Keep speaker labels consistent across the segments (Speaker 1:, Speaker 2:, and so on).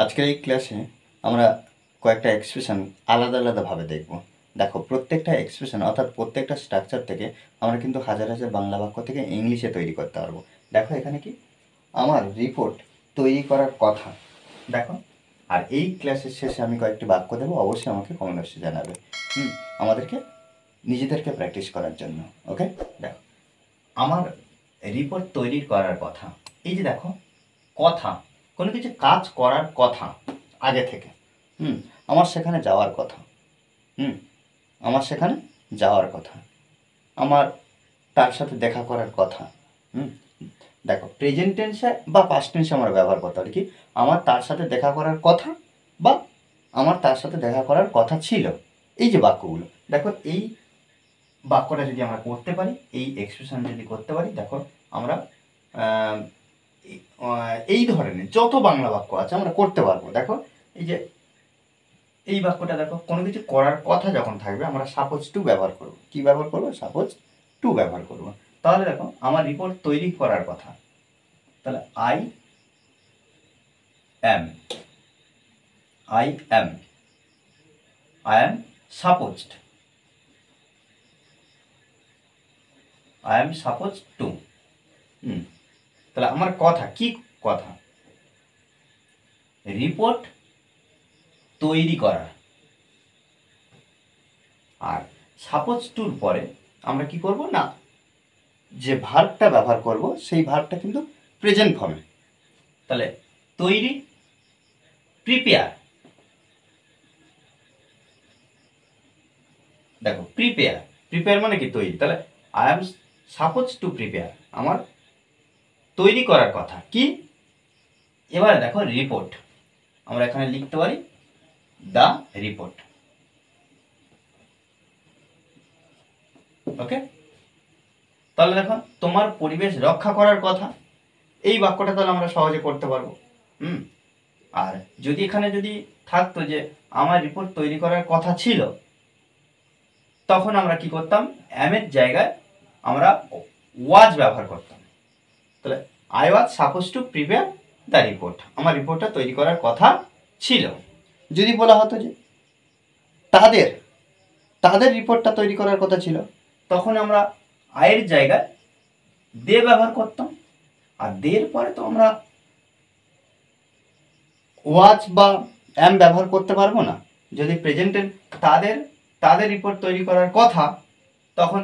Speaker 1: আজকের এই ক্লাসে আমরা কয়েকটা এক্সপ্রেশন আলাদা আলাদাভাবে দেখব। দেখো, প্রত্যেকটা এক্সপ্রেশন অর্থাৎ প্রত্যেকটা স্ট্রাকচার থেকে আমরা কিন্তু হাজার হাজার বাংলা বাক্য থেকে ইংলিশে তৈরি করতে পারবো। দেখো এখানে কি আমার রিপোর্ট তৈরি করার কথা, দেখো। আর এই ক্লাসের শেষে আমি কয়েকটি বাক্য দেবো, অবশ্যই আমাকে কমেন্ট বক্সে জানাবে। আমাদেরকে নিজেদেরকে প্র্যাকটিস করার জন্য। ওকে, দেখো আমার রিপোর্ট তৈরি করার কথা। এই যে দেখো, কথা, কোনো কিছু কাজ করার কথা আগে থেকে, আমার সেখানে যাওয়ার কথা, আমার সেখানে যাওয়ার কথা, আমার তার সাথে দেখা করার কথা। দেখো, প্রেজেন্ট টেন্সে বা পাস্ট টেন্সে আমরা ব্যবহার করতে পারি কি, আমার তার সাথে দেখা করার কথা বা আমার তার সাথে দেখা করার কথা ছিল। এই যে বাক্যগুলো, দেখো এই বাক্যটা যদি আমরা করতে পারি, এই এক্সপ্রেশন যদি করতে পারি, দেখো আমরা এই ধরনের যত বাংলা বাক্য আছে আমরা করতে পারবো। দেখো এই যে এই বাক্যটা, দেখো কোনো কিছু করার কথা যখন থাকবে আমরা সাপোজ টু ব্যবহার করব। কি ব্যবহার করবো? সাপোজ টু ব্যবহার করব। তাহলে দেখো আমার রিপোর্ট তৈরি করার কথা, তাহলে আই অ্যাম সাপোজড টু। তাহলে আমার কথা, কি কথা? রিপোর্ট তৈরি করা। আর সাপোজ টুর পরে আমরা কি করব না, যে ভার্বটা ব্যবহার করব সেই ভার্বটা কিন্তু প্রেজেন্ট ফর্মে। তাহলে তৈরি, প্রিপেয়ার। দেখো প্রিপেয়ার মানে কি? তৈরি। তাহলে I am suppose to prepare, আমার তৈরি করার কথা কি। এবারে দেখো রিপোর্ট, আমরা এখানে লিখতে পারি দ্য রিপোর্ট। ওকে, তাহলে দেখো তোমার পরিবেশ রক্ষা করার কথা, এই বাক্যটা তাহলে আমরা সহজে করতে পারবো। আর যদি এখানে যদি থাকতো যে আমার রিপোর্ট তৈরি করার কথা ছিল, তখন আমরা কি করতাম? অ্যামের জায়গায় আমরা ওয়াজ ব্যবহার করতাম। তাহলে I was suppose to prepare the report, আমার রিপোর্টটা তৈরি করার কথা ছিল। যদি বলা হতো যে তাদের রিপোর্টটা তৈরি করার কথা ছিল, তখন আমরা আয়ের জায়গায় দে ব্যবহার করতাম। আর দের পরে তো আমরা ওয়াজ বা অ্যাম ব্যবহার করতে পারবো না। যদি প্রেজেন্টে তাদের রিপোর্ট তৈরি করার কথা, তখন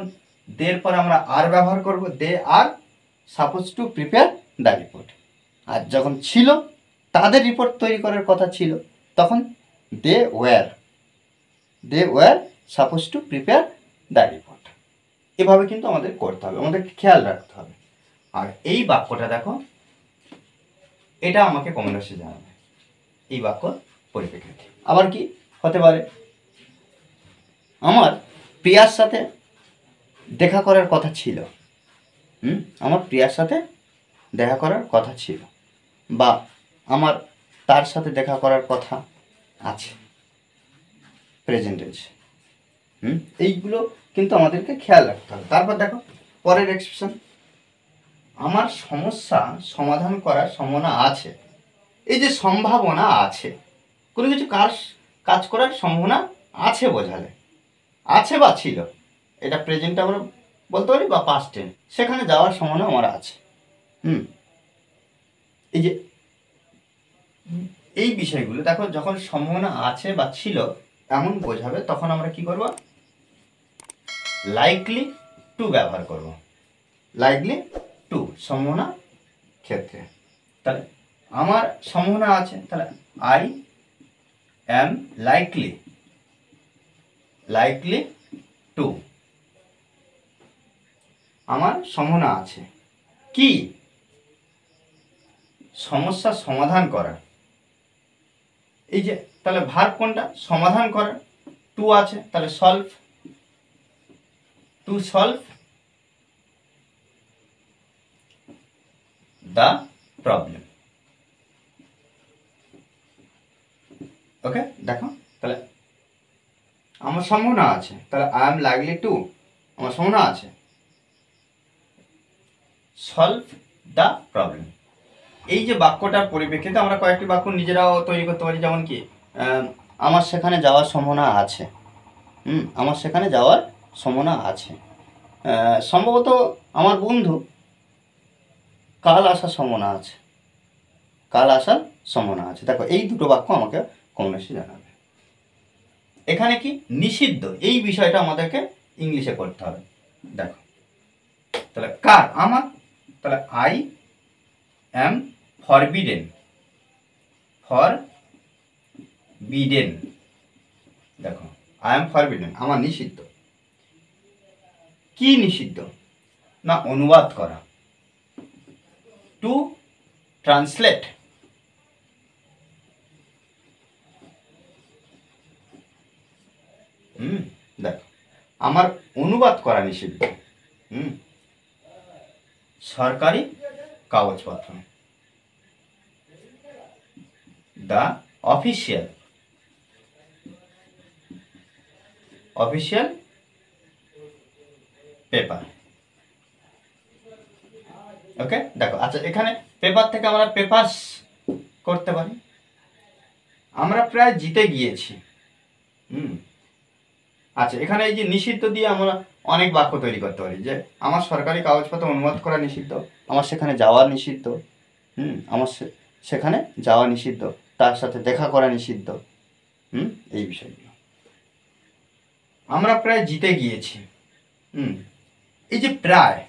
Speaker 1: দের পরে আমরা আর ব্যবহার করব, they are supposed to prepare the report. আর যখন ছিল, তাদের রিপোর্ট তৈরি করার কথা ছিল, তখন they were supposed to prepare the report. এভাবে কিন্তু আমাদের করতে হবে, আমাদেরকে খেয়াল রাখতে হবে। আর এই বাক্যটা দেখো, এটা আমাকে কমেন্ট বক্সে জানাবে এই বাক্য পরিপ্রেক্ষিতে। আবার কি হতে পারে? আমার প্রিয়ার সাথে দেখা করার কথা ছিল, আমার প্রিয়ার সাথে দেখা করার কথা ছিল, বা আমার তার সাথে দেখা করার কথা আছে, প্রেজেন্ট টেন্স। এইগুলো কিন্তু আমাদেরকে খেয়াল রাখতে হবে। তারপর দেখো পরের এক্সপ্রেশন, আমার সমস্যা সমাধান করার সম্ভাবনা আছে। এই যে সম্ভাবনা আছে, কোনো কিছু কাজ করার সম্ভাবনা আছে বোঝালে, আছে বা ছিল, এটা প্রেজেন্ট আমরা বলতে পারি বা পাস্ট টেন্স, সেখানে যাওয়ার সম্ভাবনা আমার আছে। এই যে এই বিষয়গুলো দেখো, যখন সম্ভাবনা আছে বা ছিল এমন বোঝাবে, তখন আমরা কি করব? লাইকলি টু ব্যবহার করব। লাইকলি টু সম্ভাবনা ক্ষেত্রে। তাহলে আমার সম্ভাবনা আছে, তাহলে আই অ্যাম লাইকলি টু, আমার সম্ভাবনা আছে কি? সমস্যার সমাধান করার। এই যে তাহলে ভার্ব কোনটা? সমাধান করার। টু আছে, তাহলে টু সলভ দ্য প্রবলেম। ওকে, দেখো তাহলে আমার সম্ভাবনা আছে, তাহলে আই এম লাইকলি টু, আমার সম্ভাবনা আছে সলভ দ্য প্রবলেম। এই যে বাক্যটার পরিপ্রেক্ষিতে আমরা কয়েকটি বাক্য নিজেরাও তৈরি করতে পারি, যেমন কি আমার সেখানে যাওয়ার সম্ভাবনা আছে। আমার সেখানে যাওয়ার সম্ভাবনা আছে। সম্ভবত আমার বন্ধু কাল আসার সম্ভাবনা আছে। কাল আসার সম্ভাবনা আছে। দেখো এই দুটো বাক্য আমাকে কমবেশি জানাবে। এখানে কি নিষিদ্ধ, এই বিষয়টা আমাদেরকে ইংলিশে করতে হবে। দেখো তাহলে কার, আমার, তাহলে আই অ্যাম ফরবিডেন। ফরবিডেন, দেখো আই অ্যাম ফরবিডেন, আমার নিষিদ্ধ। কি নিষিদ্ধ? না অনুবাদ করা, টু ট্রান্সলেট। দেখো আমার অনুবাদ করা নিষিদ্ধ। সরকারি কাগজপত্র, দ্য অফিসিয়াল পেপার। ওকে, দেখো আচ্ছা এখানে পেপার থেকে আমরা পেপারস করতে পারি। আমরা প্রায় জিতে গিয়েছি। আচ্ছা এখানে এই যে নিষিদ্ধ দিয়ে আমরা অনেক বাক্য তৈরি করতে পারি, যে আমার সরকারি কাগজপত্র অনুবাদ করা নিষিদ্ধ, আমার সেখানে যাওয়া নিষিদ্ধ। আমার সেখানে যাওয়া নিষিদ্ধ, তার সাথে দেখা করা নিষিদ্ধ। এই বিষয়গুলো। আমরা প্রায় জিতে গিয়েছি। এই যে প্রায়,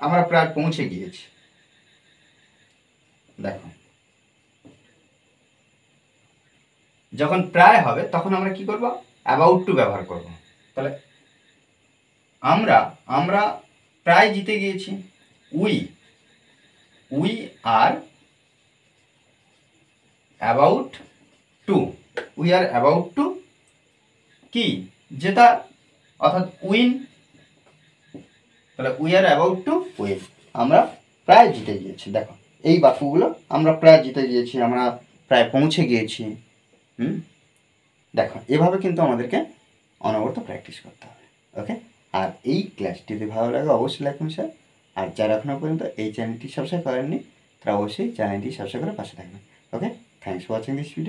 Speaker 1: আমরা প্রায় পৌঁছে গিয়েছি। দেখো যখন প্রায় হবে তখন আমরা কি করব? অ্যাবাউট টু ব্যবহার করব। তাহলে আমরা প্রায় জিতে গিয়েছি। উই আর অ্যাবাউট টু কি জেতা, অর্থাৎ উইন। তাহলে we are about to win, আমরা প্রায় জিতে গিয়েছি। দেখো এই বাক্যগুলো, আমরা প্রায় জিতে গিয়েছি, আমরা প্রায় পৌঁছে গিয়েছি। দেখো এভাবে কিন্তু আমাদেরকে অনবরত প্র্যাকটিস করতে হবে। ওকে, আর এই ক্লাসটি যদি ভালো লাগে অবশ্যই লাইক করুন স্যার। আর যারা এখনও পর্যন্ত এই চ্যানেলটি সাবস্ক্রাইব করেননি তারা অবশ্যই চ্যানেলটি সাবস্ক্রাইব করে পাশে থাকবেন। Okay, thanks for watching this video.